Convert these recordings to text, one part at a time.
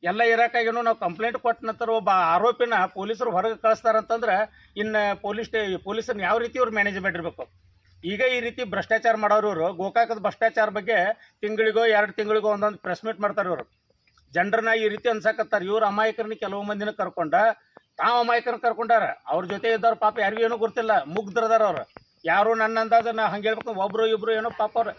ಎಲ್ಲ ಇರೋಕ್ಕಾಗೇನು ನಾವು ಕಂಪ್ಲೇಂಟ್ ಕೊಟ್ಟ ನಂತರ ಒಬ್ಬ ಆರೋಪಿನ ಪೊಲೀಸರು ಹೊರಗೆ ಕಳಿಸ್ತಾರಂತಂದ್ರೆ ಇನ್ನು ಪೊಲೀಸರನ್ನ ಯಾವ ರೀತಿ ಇವ್ರು ಮ್ಯಾನೇಜ್ಮೆಂಟ್ ಇರಬೇಕು. ಈಗ ಈ ರೀತಿ ಭ್ರಷ್ಟಾಚಾರ ಮಾಡೋರು ಇವರು ಗೋಕಾಕದ ಭ್ರಷ್ಟಾಚಾರ ಬಗ್ಗೆ ತಿಂಗಳಿಗೋ 2 ತಿಂಗಳಿಗೋ ಒಂದೊಂದು ಪ್ರೆಸ್ ಮೀಟ್ ಮಾಡ್ತಾರೆ ಇವರು. ಜನರನ್ನ ಈ ರೀತಿ ಅನ್ಸಕತ್ತಾರೆ. ಇವ್ರು ಅಮಾಯಕರನ್ನ ಕೆಲವು ಮಂದಿನ ಕರ್ಕೊಂಡ ತಾವು ಅಮಾಯಕರನ್ನ ಕರ್ಕೊಂಡಾರ. ಅವ್ರ ಜೊತೆ ಇದ್ದವ್ರು ಪಾಪ ಯಾರಿಗೂ ಏನೂ ಗೊತ್ತಿಲ್ಲ, ಮುಗ್ಧರದಾರ ಅವ್ರು. ಯಾರು ನನ್ನ ಅಂದಾಜ ನಾ ಹಂಗೆ ಹೇಳ್ಬೇಕು, ಒಬ್ಬರು ಇಬ್ಬರು ಏನೋ ಪಾಪ ಅವ್ರು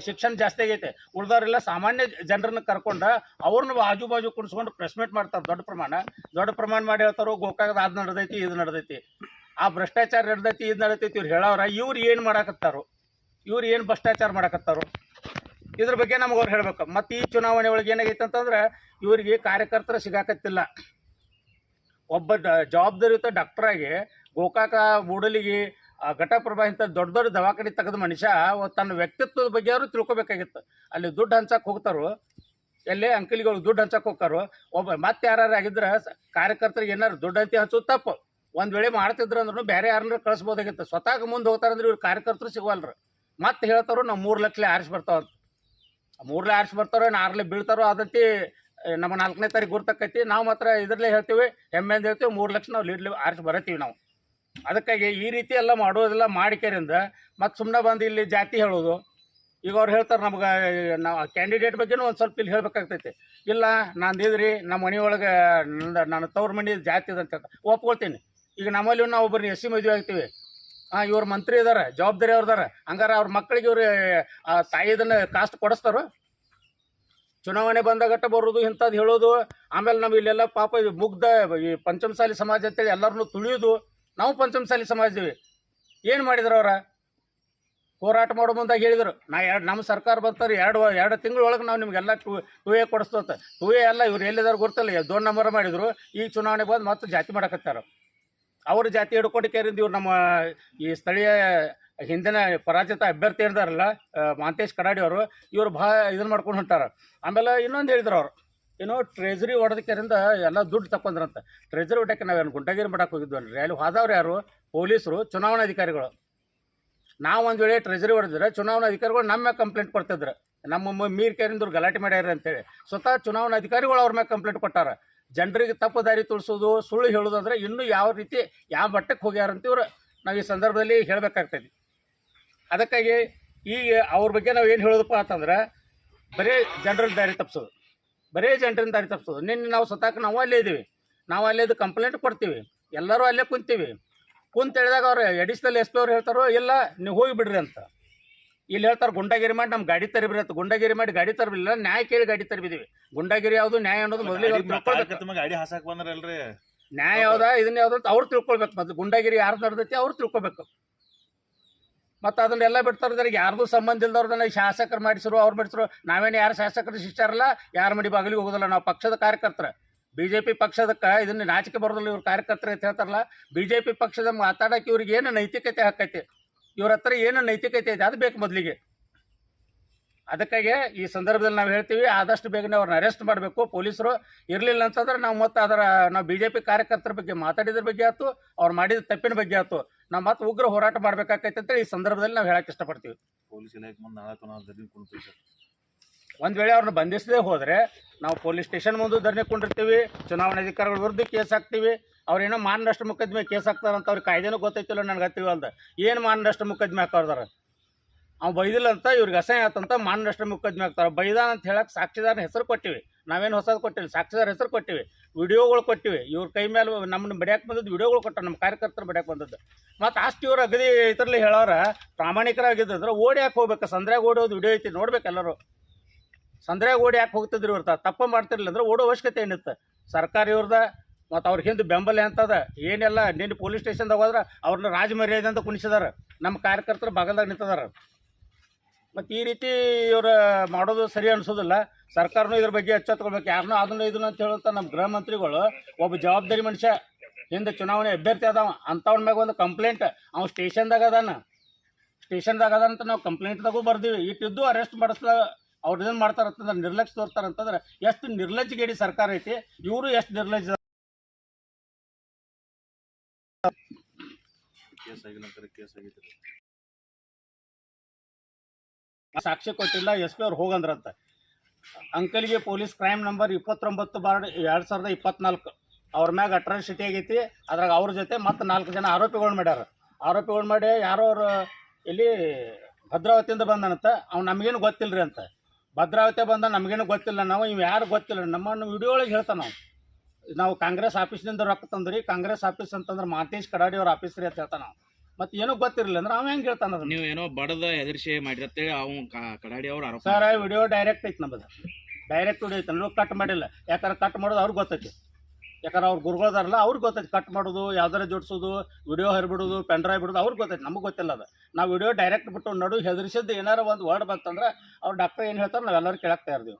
ಶಿಕ್ಷಣ ಜಾಸ್ತಿ ಆಗೈತೆ, ಉಳ್ದವ್ರೆಲ್ಲ ಸಾಮಾನ್ಯ ಜನರನ್ನ ಕರ್ಕೊಂಡ ಅವ್ರನ್ನ ಆಜು ಬಾಜು ಕುಡಿಸ್ಕೊಂಡು ಪ್ರೆಸ್ ಮೀಟ್ ಮಾಡ್ತಾರೆ. ದೊಡ್ಡ ಪ್ರಮಾಣ ಮಾಡಿ ಹೇಳ್ತಾರೋ ಗೋಕಾಕದ ಅದು ನಡೆದೈತಿ ಇದು ನಡೆದೈತಿ, ಆ ಭ್ರಷ್ಟಾಚಾರ ನಡೆದೈತಿ ಇದು ನಡೆದೈತಿ ಇವ್ರು ಹೇಳೋರ. ಇವ್ರು ಏನು ಮಾಡಾಕತ್ತಾರೋ, ಇವ್ರು ಏನು ಭ್ರಷ್ಟಾಚಾರ ಮಾಡಾಕತ್ತಾರೋ ಇದ್ರ ಬಗ್ಗೆ ನಮ್ಗೆ ಅವ್ರು ಹೇಳ್ಬೇಕು. ಮತ್ತು ಈ ಚುನಾವಣೆ ಒಳಗೆ ಏನಾಗೈತೆ ಅಂತಂದ್ರೆ ಇವರಿಗೆ ಕಾರ್ಯಕರ್ತರು ಸಿಗಾಕತ್ತಿಲ್ಲ. ಒಬ್ಬ ಜವಾಬ್ದಾರಿಯುತ ಡಾಕ್ಟ್ರಾಗಿ ಗೋಕಾಕ ಮೂಡಲಿಗೆ ಘಟಪ್ರಭಾ ಇಂಥ ದೊಡ್ಡ ದೊಡ್ಡ ದವಾಖಾನೆ ತೆಗೆದ ಮನುಷ್ಯ ತನ್ನ ವ್ಯಕ್ತಿತ್ವದ ಬಗ್ಗೆ ಅವರು ತಿಳ್ಕೊಬೇಕಾಗಿತ್ತು. ಅಲ್ಲಿ ದುಡ್ಡು ಹಂಚಕ್ಕೆ ಹೋಗ್ತಾರೋ, ಎಲ್ಲೇ ಅಂಕಲಿಗಳು ದುಡ್ಡು ಹಂಚಕ್ಕೆ ಹೋಗ್ತಾರೋ, ಒಬ್ಬ ಮತ್ತೆ ಯಾರು ಆಗಿದ್ರೆ ಕಾರ್ಯಕರ್ತರಿಗೆ ಏನಾರು ದುಡ್ಡು ಹಂಚಿ ಹಂಚೋದು ತಪ್ಪು. ಒಂದು ವೇಳೆ ಮಾಡ್ತಿದ್ರು ಅಂದ್ರೂ ಬೇರೆ ಯಾರನ್ನ ಕಳಿಸ್ಬೋದಾಗಿತ್ತು. ಸ್ವತಃ ಮುಂದೆ ಹೋಗ್ತಾರಂದ್ರೆ ಇವ್ರು ಕಾರ್ಯಕರ್ತರು ಸಿಗವಲ್ರು. ಮತ್ತೆ ಹೇಳ್ತಾರೋ ನಾವು 3 ಲಕ್ಷ ಆರಿಸಿ ಬರ್ತಾವಂತ. 3 ಲಕ್ಷ ಆರಿಸಿ ಬರ್ತಾರೋ 6 ಬೀಳ್ತಾರೋ ಅದಂತೆ ನಮ್ಮ 4ನೇ ತಾರೀಕು ಗುರ್ತಕ್ಕೈತಿ. ನಾವು ಮಾತ್ರ ಇದರಲ್ಲೇ ಹೇಳ್ತೀವಿ, ಹೆಮ್ಮೆಯಿಂದ ಹೇಳ್ತೀವಿ, 3 ಲಕ್ಷ ನಾವು ಲೀಡ್ಲಿ ಆರಿಸಿ ಬರತ್ತೀವಿ ನಾವು. ಅದಕ್ಕಾಗಿ ಈ ರೀತಿ ಎಲ್ಲ ಮಾಡೋದೆಲ್ಲ ಮಾಡಿಕೆರಿಂದ ಮತ್ತು ಸುಮ್ಮನೆ ಬಂದು ಇಲ್ಲಿ ಜಾತಿ ಹೇಳೋದು. ಈಗ ಅವ್ರು ಹೇಳ್ತಾರೆ ನಮ್ಗೆ ನಾವು ಕ್ಯಾಂಡಿಡೇಟ್ ಬಗ್ಗೆನೂ ಒಂದು ಸ್ವಲ್ಪ ಇಲ್ಲಿ ಹೇಳ್ಬೇಕಾಗ್ತೈತಿ. ಇಲ್ಲ ನಂದಿದ್ರಿ ನಮ್ಮ ಮನೆಯೊಳಗೆ ನನ್ನ ತವ್ರ ಮನೆ ಜಾತಿ ಇದೆ ಅಂತ ಒಪ್ಕೊಳ್ತೀನಿ. ಈಗ ನಮ್ಮಲ್ಲಿ ನಾವು ಒಬ್ಬರನ್ನ ಎಸ್ ಸಿ ಮದುವೆ ಆಗ್ತೀವಿ, ಇವ್ರ ಮಂತ್ರಿ ಇದಾರೆ, ಜವಾಬ್ದಾರಿ ಅವ್ರದಾರ, ಹಂಗಾರೆ ಅವ್ರ ಮಕ್ಕಳಿಗೆ ಇವ್ರು ತಾಯಿದನ್ನು ಕಾಸ್ಟ್ ಕೊಡಿಸ್ತಾರೋ? ಚುನಾವಣೆ ಬಂದಾಗಟ್ಟ ಬರೋದು ಇಂಥದ್ದು ಹೇಳೋದು. ಆಮೇಲೆ ನಾವು ಇಲ್ಲೆಲ್ಲ ಪಾಪ ಮುಗ್ಧ ಈ ಪಂಚಮಸಾಲಿ ಸಮಾಜ ಅಂತೇಳಿ ಎಲ್ಲರನ್ನೂ ತುಳಿಯೋದು. ನಾವು ಪಂಚಮಸಾಲಿ ಸಮಾಜದೀವಿ. ಏನು ಮಾಡಿದ್ರು ಅವರ ಹೋರಾಟ ಮಾಡೋ ಮುಂದಾಗ ಹೇಳಿದರು, ನಮ್ಮ ಸರ್ಕಾರ ಬರ್ತಾರೆ 2 ತಿಂಗಳೊಳಗೆ ನಾವು ನಿಮಗೆಲ್ಲ ಟೂ ಎ ಕೊಡಿಸ್ತೋತ. 2A ಎಲ್ಲ ಇವ್ರು ಎಲ್ಲಿದ್ದಾರೆ ಗೊತ್ತಲ್ಲ, 2 ನಂಬರ್ ಮಾಡಿದರು. ಈಗ ಚುನಾವಣೆ ಬಂದು ಮತ್ತೆ ಜಾತಿ ಮಾಡಕತ್ತಾರ. ಅವ್ರ ಜಾತಿ ಹಿಡ್ಕೊಂಡಿದ್ದರಿಂದ ಇವ್ರು ನಮ್ಮ ಈ ಸ್ಥಳೀಯ ಹಿಂದಿನ ಪರಾಜಿತ ಅಭ್ಯರ್ಥಿ ಇರ್ತಾರಲ್ಲ ಮಾಂತೇಶ್ ಕಡಾಡಿ ಅವರು, ಇವರು ಭಾಳ ಇದನ್ನು ಮಾಡ್ಕೊಂಡು ಹೊಂಟಾರ. ಆಮೇಲೆ ಇನ್ನೊಂದು ಹೇಳಿದ್ರು ಅವರು, ಏನೋ ಟ್ರೆಜರಿ ಹೊಡೆದಕ್ಕಿಂದ ಎಲ್ಲ ದುಡ್ಡು ತಗೊಂಡ್ರಂತ. ಟ್ರೆಜರಿ ಹೊಡಕ್ಕೆ ನಾವೇನು ಗುಂಡಗಿರಿ ಮಾಡಕ್ಕೆ ಹೋಗಿದ್ವಲ್ರಿ, ಅಲ್ಲಿ ಹೋದವ್ರು ಯಾರು? ಪೊಲೀಸರು, ಚುನಾವಣಾಧಿಕಾರಿಗಳು. ನಾವು ಒಂದು ವೇಳೆ ಟ್ರೆಜರಿ ಹೊಡೆದ್ರೆ ಚುನಾವಣಾಧಿಕಾರಿಗಳು ನಮ್ಮ ಮ್ಯಾಗ ಕಂಪ್ಲೇಂಟ್ ಕೊಡ್ತಿದ್ರು, ನಮ್ಮ ಮೀರ್ ಕೇರಿಂದವ್ರು ಗಲಾಟೆ ಮಾಡ್ಯಾರ ಅಂತೇಳಿ. ಸ್ವತಃ ಚುನಾವಣಾಧಿಕಾರಿಗಳು ಅವ್ರ ಮ್ಯಾಗ ಕಂಪ್ಲೇಂಟ್ ಕೊಟ್ಟಾರ. ಜನರಿಗೆ ತಪ್ಪು ದಾರಿ ತುಳಿಸೋದು, ಸುಳ್ಳು ಹೇಳೋದಂದ್ರೆ ಇನ್ನೂ ಯಾವ ರೀತಿ ಯಾವ ಮಟ್ಟಕ್ಕೆ ಹೋಗ್ಯಾರಂತ ಇವ್ರು ನಾವು ಈ ಸಂದರ್ಭದಲ್ಲಿ ಹೇಳಬೇಕಾಗ್ತದೆ. ಅದಕ್ಕಾಗಿ ಈಗ ಅವ್ರ ಬಗ್ಗೆ ನಾವು ಏನು ಹೇಳೋದಪ್ಪ ಅಂತಂದ್ರೆ ಬರೀ ಜನರನ್ನ ದಾರಿ ತಪ್ಪಿಸೋದು, ನಿನ್ನೆ ನಾವು ಸ್ವತಃ ನಾವು ಅಲ್ಲೇ ಇದ್ದೀವಿ, ನಾವು ಅಲ್ಲೇದು ಕಂಪ್ಲೇಂಟ್ ಕೊಡ್ತೀವಿ, ಎಲ್ಲರೂ ಅಲ್ಲೇ ಕುಂತೀವಿ. ಕುಂತ ಹೇಳಿದಾಗ ಅವ್ರು ಅಡಿಷನಲ್ SP ಅವ್ರು ಹೇಳ್ತಾರೋ ಇಲ್ಲ ನೀವು ಹೋಗಿ ಬಿಡ್ರಿ ಅಂತ. ಇಲ್ಲಿ ಹೇಳ್ತಾರೆ ಗುಂಡಾಗಿರಿ ಮಾಡಿ ನಮ್ಮ ಗಾಡಿ ತರಬಿರಿ ಅಂತ. ಗುಂಡಾಗಿರಿ ಮಾಡಿ ಗಾಡಿ ತರಬಿಲ್ಲ, ನ್ಯಾಯ ಕೇಳಿ ಗಾಡಿ ತರಬಿದ್ದೀವಿ. ಗುಂಡಾಗಿರಿ ಯಾವುದು ನ್ಯಾಯ ಅನ್ನೋದು ಮೊದಲಿಗೆ ಗಾಡಿ ಹಾಸಕ್ ಬಂದ್ರಲ್ರಿ, ನ್ಯಾಯ ಯಾವ್ದಾ ಇದನ್ನ ಯಾವ್ದಂತ ಅವ್ರು ತಿಳ್ಕೊಳ್ಬೇಕು. ಮೊದಲು ಗುಂಡಾಗಿರಿ ಯಾರು ನಡೆದೈತಿ ಅವ್ರು ತಿಳ್ಕೊಬೇಕು. ಮತ್ತು ಅದನ್ನೆಲ್ಲ ಬಿಡ್ತಾರೆ, ಯಾರ್ದು ಸಂಬಂಧ ಇಲ್ದವ್ರದನ್ನ ಶಾಸಕರು ಮಾಡಿಸಿರು, ಅವ್ರು ಮಾಡಿಸಿರು. ನಾವೇನು ಯಾರು ಶಾಸಕರು ಶಿಷ್ಟಾರಲ್ಲ, ಯಾರ ಮಡಿ ಬಾಗಿಲಿಗೆ ಹೋಗೋದಿಲ್ಲ. ನಾವು ಪಕ್ಷದ ಕಾರ್ಯಕರ್ತರ, BJP ಪಕ್ಷದಕ್ಕೆ ಇದನ್ನು ನಾಚಿಕೆ ಬರೋದಿಲ್ಲ. ಇವ್ರು ಕಾರ್ಯಕರ್ತರು ಅಂತ ಹೇಳ್ತಾರಲ್ಲ, BJP ಪಕ್ಷದ ಮಾತಾಡೋಕೆ ಇವ್ರಿಗೆ ಏನು ನೈತಿಕತೆ ಹಾಕೈತಿ, ಇವ್ರ ಹತ್ರ ಏನು ನೈತಿಕತೆ ಐತೆ ಅದು ಬೇಕು ಮೊದಲಿಗೆ. ಅದಕ್ಕಾಗಿ ಈ ಸಂದರ್ಭದಲ್ಲಿ ನಾವು ಹೇಳ್ತೀವಿ, ಆದಷ್ಟು ಬೇಗನೆ ಅವ್ರನ್ನ ಅರೆಸ್ಟ್ ಮಾಡಬೇಕು ಪೊಲೀಸರು. ಇರಲಿಲ್ಲ ಅಂತಂದ್ರೆ ನಾವು ಮತ್ತೆ ನಾವು BJP ಕಾರ್ಯಕರ್ತರ ಬಗ್ಗೆ ಮಾತಾಡಿದ್ರ ಬಗ್ಗೆ ಆಯ್ತು, ಅವ್ರು ಮಾಡಿದ ತಪ್ಪಿನ ಬಗ್ಗೆ ಆಯ್ತು, ನಾವು ಮತ್ತೆ ಉಗ್ರ ಹೋರಾಟ ಮಾಡಬೇಕಾಗೈತೆ ಅಂತೇಳಿ ಈ ಸಂದರ್ಭದಲ್ಲಿ ನಾವು ಹೇಳಕ್ಕೆ ಇಷ್ಟಪಡ್ತೀವಿ. ಪೊಲೀಸ್ ಇಲಾಖೆ ಮುಂದೆ ನಾಳೆ ಒಂದು ವೇಳೆ ಅವ್ರನ್ನ ಬಂಧಿಸದೇ ಹೋದರೆ ನಾವು ಪೊಲೀಸ್ ಸ್ಟೇಷನ್ ಮುಂದೆ ಧರಣಿ ಕೊಂಡಿರ್ತೀವಿ, ಚುನಾವಣಾಧಿಕಾರಿಗಳ ವಿರುದ್ಧ ಕೇಸ್ ಹಾಕ್ತೀವಿ. ಅವ್ರೇನೋ ಮಾನನಷ್ಟ ಮೊಕದ್ದಮೆ ಕೇಸ್ ಹಾಕ್ತಾರಂತ ಅವ್ರಿಗೆ ಕಾಯ್ದೆನೂ ಗೊತ್ತೈತಿಲ್ಲ, ನನಗೆ ಹತ್ತಿವಲ್ದ. ಏನು ಮಾನನಷ್ಟ ಮೊಕದ್ದಮೆ ಹಾಕೋದಾರ? ಅವ್ನು ಬೈದಿಲ್ಲ ಅಂತ ಇವ್ರಿಗೆ ಅಸಹ್ಯ ಆತಂತ ಮಾನನಷ್ಟ ಮೊಕದ್ದಮೆ ಹಾಕ್ತಾರೆ. ಬೈದಾನ ಅಂತ ಹೇಳಕ್ಕೆ ಸಾಕ್ಷಿದಾರನ ಹೆಸರು ಕೊಟ್ಟಿವಿ, ನಾವೇನು ಹೊಸದು ಕೊಟ್ಟಿಲ್ಲ, ಸಾಕ್ಷಿದಾರ ಹೆಸರು ಕೊಟ್ಟಿವಿ, ವಿಡಿಯೋಗಳು ಕೊಟ್ಟಿವಿ. ಇವ್ರ ಕೈ ಮೇಲೆ ನಮ್ಮನ್ನು ಬಡಿಯಾಕೆ ಬಂದದ್ದು ವಿಡಿಯೋಗಳು ಕೊಟ್ಟ, ನಮ್ಮ ಕಾರ್ಯಕರ್ತರು ಬಡಿಯಾಕೆ ಬಂದದ್ದು. ಮತ್ತು ಅಷ್ಟು ಇವ್ರು ಅಗದಿ ಇದರಲ್ಲಿ ಹೇಳೋರ ಪ್ರಾಮಾಣಿಕರಾಗಿದ್ದರೆ ಓಡಿ ಯಾಕೆ ಹೋಗ್ಬೇಕು? ಸಂದ್ರಾಗ ಓಡೋದು ವಿಡಿಯೋ ಐತಿ ನೋಡ್ಬೇಕೆಲ್ಲರೂ. ಸಂದ್ರಾಗ ಓಡಿ ಯಾಕೆ ಹೋಗ್ತಿದ್ರು ಇವ್ರ ತಪ್ಪು ಮಾಡ್ತಿರ್ಲಿಲ್ಲ ಅಂದ್ರೆ ಓಡೋ ಅವಶ್ಯಕತೆ ಏನಿತ್ತು? ಸರ್ಕಾರ ಇವ್ರದ ಮತ್ತು ಅವ್ರ ಹಿಂದೆ ಬೆಂಬಲ ಅಂತದ ಏನೆಲ್ಲ. ನಿನ್ನೆ ಪೊಲೀಸ್ ಸ್ಟೇಷನ್ದಾಗ ಹೋದ್ರೆ ಅವ್ರನ್ನ ರಾಜಮರ್ಯಾದೆ ಅಂತ ಕುಣಿಸಿದಾರ, ನಮ್ಮ ಕಾರ್ಯಕರ್ತರು ಬಾಗಲ್ದಾಗ ನಿಂತಿದಾರ. ಮತ್ತು ಈ ರೀತಿ ಇವ್ರು ಮಾಡೋದು ಸರಿ ಅನಿಸೋದಿಲ್ಲ. ಸರ್ಕಾರನೂ ಇದ್ರ ಬಗ್ಗೆ ಎಚ್ಚೆತ್ಕೊಳ್ಬೇಕು. ಯಾರನ್ನೂ ಅದನ್ನು ಇದನ್ನು ಅಂತ ಹೇಳುತ್ತಾ ನಮ್ಮ ಗೃಹ ಮಂತ್ರಿಗಳು ಒಬ್ಬ ಜವಾಬ್ದಾರಿ ಮನುಷ್ಯ, ಹಿಂದೆ ಚುನಾವಣೆ ಅಭ್ಯರ್ಥಿ ಅದಾವ, ಅಂಥವ್ನ ಮ್ಯಾಗ ಒಂದು ಕಂಪ್ಲೇಂಟ್ ಅವ್ನು ಸ್ಟೇಷನ್ದಾಗ ಅದಾನ ಅಂತ ನಾವು ಕಂಪ್ಲೇಂಟ್ದಾಗೂ ಬರ್ದೀವಿ. ಇಟ್ಟಿದ್ದು ಅರೆಸ್ಟ್ ಮಾಡಿಸ್ದ ಅವ್ರು ಇದನ್ನು ಮಾಡ್ತಾರಂತಂದ್ರೆ ನಿರ್ಲಕ್ಷ್ಯ ತೋರ್ತಾರಂತಂದ್ರೆ ಎಷ್ಟು ನಿರ್ಲಜ್ಜಗೇಡಿ ಸರ್ಕಾರ ಐತಿ, ಇವರು ಎಷ್ಟು ನಿರ್ಲಜ್ಜ. ಸಾಕ್ಷಿ ಕೊಟ್ಟಿಲ್ಲ, SP ಅವ್ರು ಹೋಗಂದ್ರಂತ. ಅಂಕಲ್ಗೆ ಪೊಲೀಸ್ ಕ್ರೈಮ್ ನಂಬರ್ 29/2024 ಅವ್ರ ಮ್ಯಾಗ ಅಟ್ರಾಸಿಟಿ ಆಗೈತಿ. ಅದ್ರಾಗ ಅವ್ರ ಜೊತೆ ಮತ್ತು 4 ಜನ ಆರೋಪಿಗಳು ಮಾಡ್ಯಾರ. ಆರೋಪಿಗಳು ಮಾಡಿ ಯಾರೋ ಅವ್ರು ಇಲ್ಲಿ ಭದ್ರಾವತಿಯಿಂದ ಬಂದನಂತ. ಅವ್ನು ನಮಗೇನು ಗೊತ್ತಿಲ್ಲ ರೀ ಅಂತ. ಭದ್ರಾವತಿ ಬಂದ ನಮಗೇನು ಗೊತ್ತಿಲ್ಲ, ನಾವು ಇವು ಯಾರು ಗೊತ್ತಿಲ್ಲ. ನಮ್ಮನ್ನು ವಿಡಿಯೋ ಒಳಗೆ ಹೇಳ್ತಾನೆ ನಾವು ಕಾಂಗ್ರೆಸ್ ಆಫೀಸ್ನಿಂದ ರೊಕ್ಕ ತಂದ್ರಿ. ಕಾಂಗ್ರೆಸ್ ಆಫೀಸ್ ಅಂತಂದ್ರೆ ಮಾತೇಶ್ ಕಡಾಡಿ ಅವ್ರ ಆಫೀಸ್ ರೀ ಅಂತ ಹೇಳ್ತಾನೆ ನಾವು. ಮತ್ತು ಏನೂ ಗೊತ್ತಿರಲಿಲ್ಲ ಅಂದ್ರೆ ಅವ ಹೆಂಗೆ ಹೇಳ್ತಾನೆ ಅದನ್ನು? ನೀವು ಏನೋ ಬಡದ ಎದುರಿಸಿ ಮಾಡಿರತ್ತೇಳಿ ಅವ್ ಕಡಾಡಿ ಅವ್ರ ಆರೋಪ. ಸರ್ ವಿಡಿಯೋ ಡೈರೆಕ್ಟ್ ಐತಿ ನಮ್ಮದು. ಡೈರೆಕ್ಟ್ ವಿಡಿಯೋ ಐತೆ. ನಾವು ಕಟ್ ಮಾಡಿಲ್ಲ. ಯಾಕಂದ್ರೆ ಕಟ್ ಮಾಡೋದು ಅವ್ರಿಗೆ ಗೊತ್ತೈತಿ. ಯಾಕಂದ್ರೆ ಅವ್ರು ಗುರುಗಳದಾರಲ್ಲ ಅವ್ರಿಗೆ ಗೊತ್ತೈತಿ. ಕಟ್ ಮಾಡೋದು, ಯಾವ್ದಾರ ಜೋಡಿಸೋದು, ವಿಡಿಯೋ ಹರಿಬಿಡೋದು, ಪೆನ್ ಡ್ರೈವ್ ಬಿಡೋದು ಅವ್ರಿಗೆ ಗೊತ್ತೈತಿ. ನಮಗೆ ಗೊತ್ತಿಲ್ಲ ಅದು. ನಾವು ವಿಡಿಯೋ ಡೈರೆಕ್ಟ್ ಬಿಟ್ಟು ನಡು ಹೆದರಿಸಿದ್ದು ಏನಾರು ಒಂದು ವರ್ಡ್ ಬಂತಂದ್ರೆ ಅವ್ರು ಡಾಕ್ಟರ್ ಏನು ಹೇಳ್ತಾರೆ ನಾವೆಲ್ಲರೂ ಕೇಳಾಕ್ತಾ ಇರ್ತೀವಿ.